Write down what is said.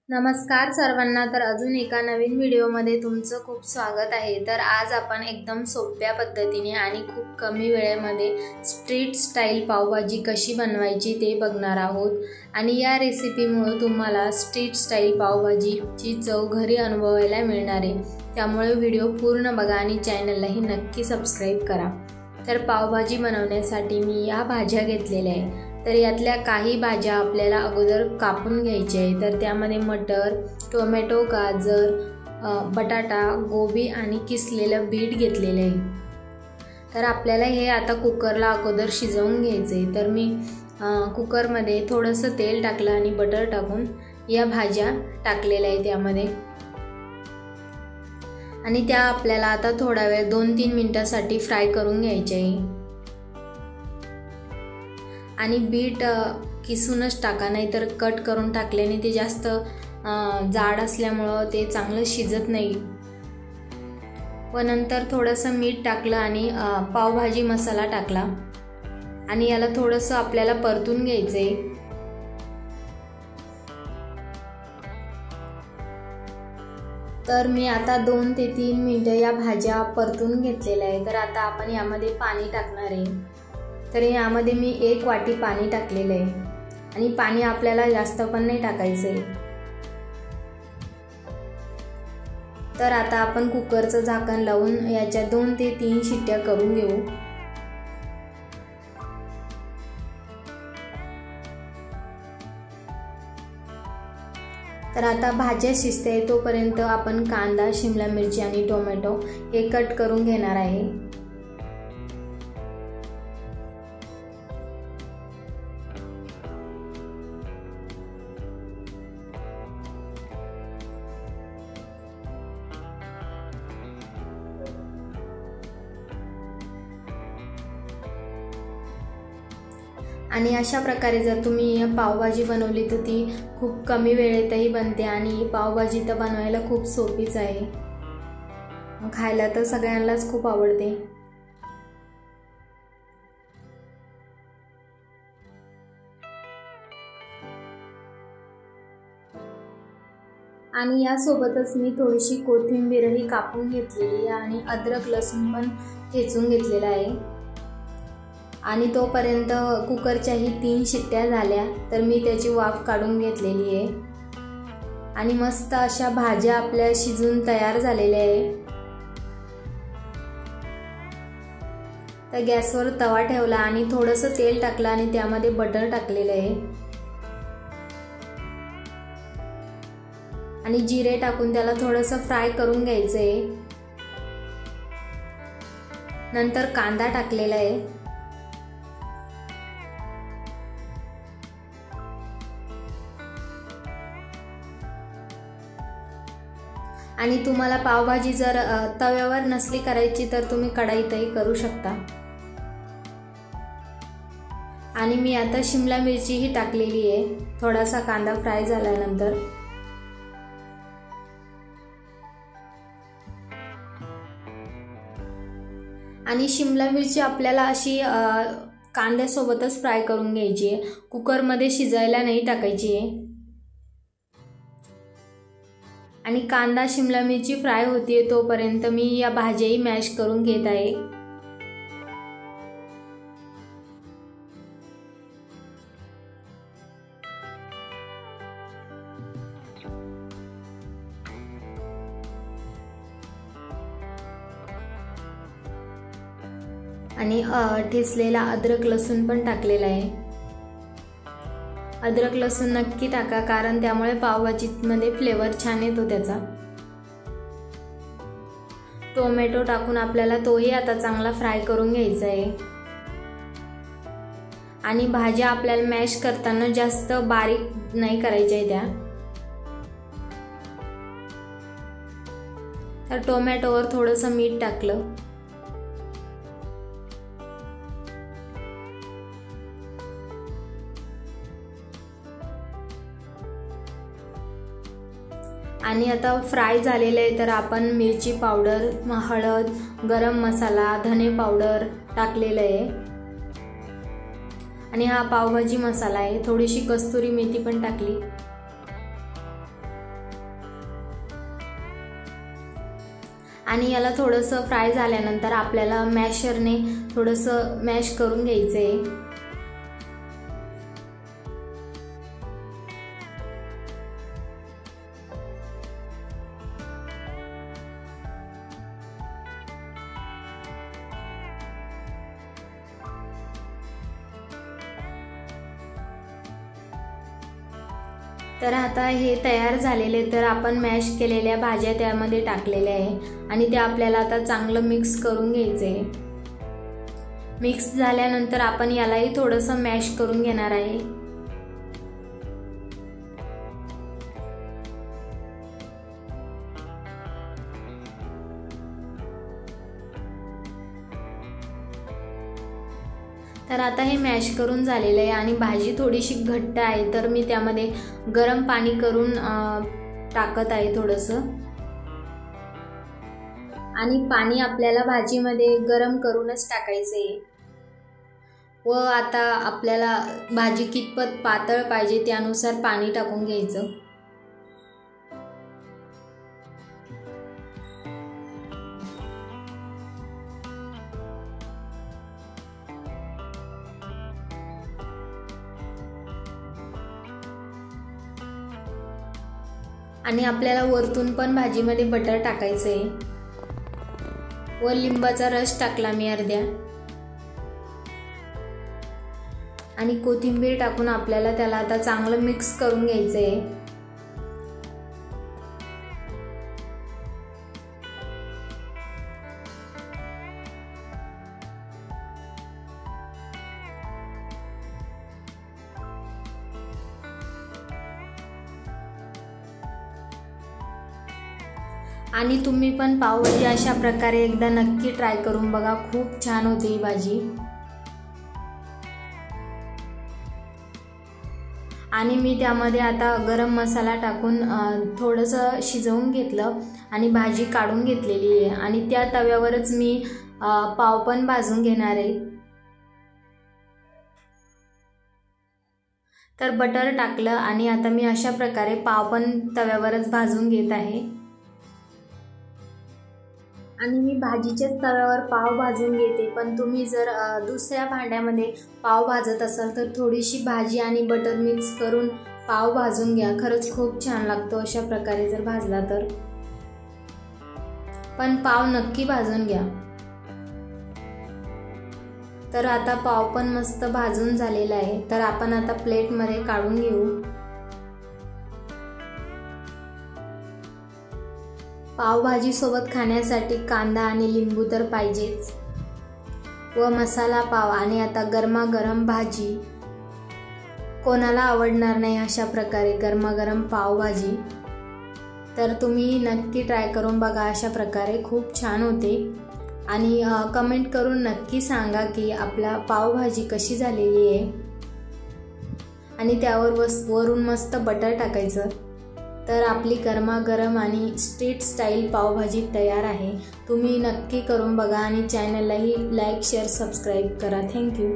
नमस्कार सर्वांना। तर अजून एका नवीन व्हिडिओमध्ये तुमचं खूप स्वागत आहे। तर आज आपण एकदम सोप्या पद्धतीने आणि खूप कमी वेळेमध्ये स्ट्रीट स्टाईल पावभाजी कशी बनवायची ते बघणार आहोत। आणि या रेसिपीमुळे तुम्हाला स्ट्रीट स्टाईल पावभाजीची चव घरी अनुभवायला मिळणार आहे। त्यामुळे व्हिडिओ पूर्ण बघा आणि चॅनललाही नक्की सबस्क्राइब करा। तर पावभाजी बनवण्यासाठी मी या भाज्या घेतलेल्या आहे। तर यातल्या काही भाज्या आपल्याला अगोदर कापून घ्यायच्या आहे। तर त्यामध्ये मटर, टोमॅटो, गाजर, बटाटा, गोबी आणि किसलेलं बीट घेतलेलं आहे। तर आपल्याला हे आता कुकरला अगोदर शिजवून घ्यायचं आहे। तर मी कुकरमध्ये थोडंसं तेल टाकलं आणि बटर टाकून या भाज्या टाकलेल्या आहे त्यामध्ये। आणि त्या आपल्याला आता थोडा वेळ 2-3 मिनिटांसाठी फ्राय करून घ्यायचे आहे। आणि बीट किसूनच टाका, नाहीतर कट करून टाकल्याने ते जास्त जाड असल्यामुळं ते चांगलं शिजत नाही। व नंतर थोडंसं मीठ टाकलं आणि पावभाजी मसाला टाकला आणि याला थोडंसं आपल्याला परतून घ्यायचं आहे। तर मी आता 2 ते 3 मिनिटं या भाज्या परतून घेतलेल्या आहे। तर आता आपण यामध्ये पाणी टाकणार आहे। तर यामध्ये मी 1 वाटी पाणी टाकलेलं आहे आणि पाणी आपल्याला जास्त पण नाही टाकायचं आहे। तर आता आपण कुकरचं झाकण लावून याच्या 2 ते 3 शिट्ट्या करून घेऊ। तर आता भाज्या शिजते तोपर्यंत आपण कांदा, शिमला मिरची आणि टोमॅटो हे कट करून घेणार आहे। आणि अशा प्रकारे जर तुम्ही पावभाजी बनवली तर ती खूप कमी वेळेतही बनते आणि पावभाजी तर बनवायला खूप सोपीच आहे। खायला तर सगळ्यांनाच खूप आवडते। आणि यासोबतच मी थोडीशी कोथिंबीरही कापून घेतलेली आणि अद्रक लसूण पण ठेचून घेतलेला आहे। आणि तोपर्यंत कुकरच्याही 3 शिट्ट्या झाल्या तर मी त्याची वाफ काढून घेतलेली आहे। आणि मस्त अशा भाज्या आपल्या शिजून तयार झालेल्या आहे। तर गॅसवर तवा ठेवला आणि थोडंसं तेल टाकलं आणि त्यामध्ये बटर टाकलेलं आहे आणि जिरे टाकून त्याला थोडंसं फ्राय करून घ्यायचं आहे। नंतर कांदा टाकलेला आहे आणि तुम्हाला पावभाजी जर तव्यावर नसली करायची तर तुम्ही कढईतही करू शकता। आणि मी आता शिमला मिरचीही टाकलेली आहे थोडासा कांदा फ्राय झाल्यानंतर। आणि शिमला मिरची आपल्याला अशी कांद्यासोबतच फ्राय करून घ्यायची आहे, कुकरमध्ये शिजायला नाही टाकायची आहे। आणि कांदा शिमला मिरची फ्राय होतीये तोपर्यंत मी या भाज्याही मॅश करून घेत आहे। आणि ठेचलेला अद्रक लसूण पण टाकलेला आहे। अद्रक लसूण नक्की टाका, कारण त्यामुळे पावभाजीमध्ये फ्लेवर छान येतो त्याचा। टोमॅटो टाकून आपल्याला तोही आता चांगला फ्राय करून घ्यायचा आहे। आणि भाज्या आपल्याला मॅश करताना जास्त बारीक नाही करायच्या त्या। तर टोमॅटोवर थोडंसं मीठ टाकलं आणि आता फ्राय झालेले आहे। तर आपण मिरची पावडर, हळद, गरम मसाला, धने पावडर टाकलेलं आहे आणि हा पावभाजी मसाला आहे। थोडीशी कस्तुरी मेथी पण टाकली आणि याला थोडंसं फ्राय झाल्यानंतर आपल्याला मॅशरने थोडंसं मॅश करून घ्यायचं आहे। तर आता हे तयार झालेले, तर आपण मॅश केलेल्या भाज्या त्यामध्ये टाकलेल्या आहे आणि ते आपल्याला आता चांगलं मिक्स करून घ्यायचं आहे। मिक्स झाल्यानंतर आपण यालाही थोडंसं मॅश करून घेणार आहे। तर आता हे मॅश करून झालेलं आहे आणि भाजी थोडीशी घट्ट आहे, तर मी त्यामध्ये गरम पाणी करून टाकत आहे थोडंसं। आणि पाणी आपल्याला भाजीमध्ये गरम करूनच टाकायचं आहे। व आता आपल्याला भाजी कितपत पातळ पाहिजे त्यानुसार पाणी टाकून घ्यायचं। आणि आपल्याला वरतून पण भाजीमध्ये बटर टाकायचं आहे व लिंबाचा रस टाकला मी अर्ध्या, आणि कोथिंबीर टाकून आपल्याला त्याला आता चांगलं मिक्स करून घ्यायचं आहे। आणि तुम्ही पण पावभाजी अशा प्रकारे एकदा नक्की ट्राय करून बघा, खूप छान होते ही भाजी। आणि मी त्यामध्ये आता गरम मसाला टाकून थोडंसं शिजवून घेतलं आणि भाजी काढून घेतलेली आहे आणि त्या तव्यावरच मी पाव पण भाजून घेणार आहे। तर बटर टाकलं आणि आता मी अशा प्रकारे पाव पण तव्यावरच भाजून घेत आहे। आणि मी भाजीच्याच तव्यावर पाव भाजून घेते, पण तुम्ही जर दुसऱ्या भांड्यामध्ये पाव भाजत असाल तर थोडीशी भाजी आणि बटर मिक्स करून पाव भाजून घ्या, खरंच खूप छान लागतो अशा प्रकारे जर भाजला तर। पण पाव नक्की भाजून घ्या। तर आता पाव पण मस्त भाजून झालेला आहे, तर आपण आता प्लेटमध्ये काढून घेऊ। पावभाजी सोबत खाण्यासाठी कांदा आणि लिंबू तर पाहिजेच व मसाला पाव आणि आता गरमागरम भाजी, कोणाला आवडणार नाही अशा प्रकारे गरमागरम पावभाजी। तर तुम्ही नक्की ट्राय करून बघा, अशा प्रकारे खूप छान होते। आणि कमेंट करून नक्की सांगा की आपला पावभाजी कशी झालेली आहे। आणि त्यावर वरून मस्त बटर टाकायचं, तर आपली गरमागरम आणि स्ट्रीट स्टाईल पावभाजी तयार आहे। तुम्ही नक्की करून बघा आणि चॅनललाही लाईक शेअर सबस्क्राईब करा। थँक्यू।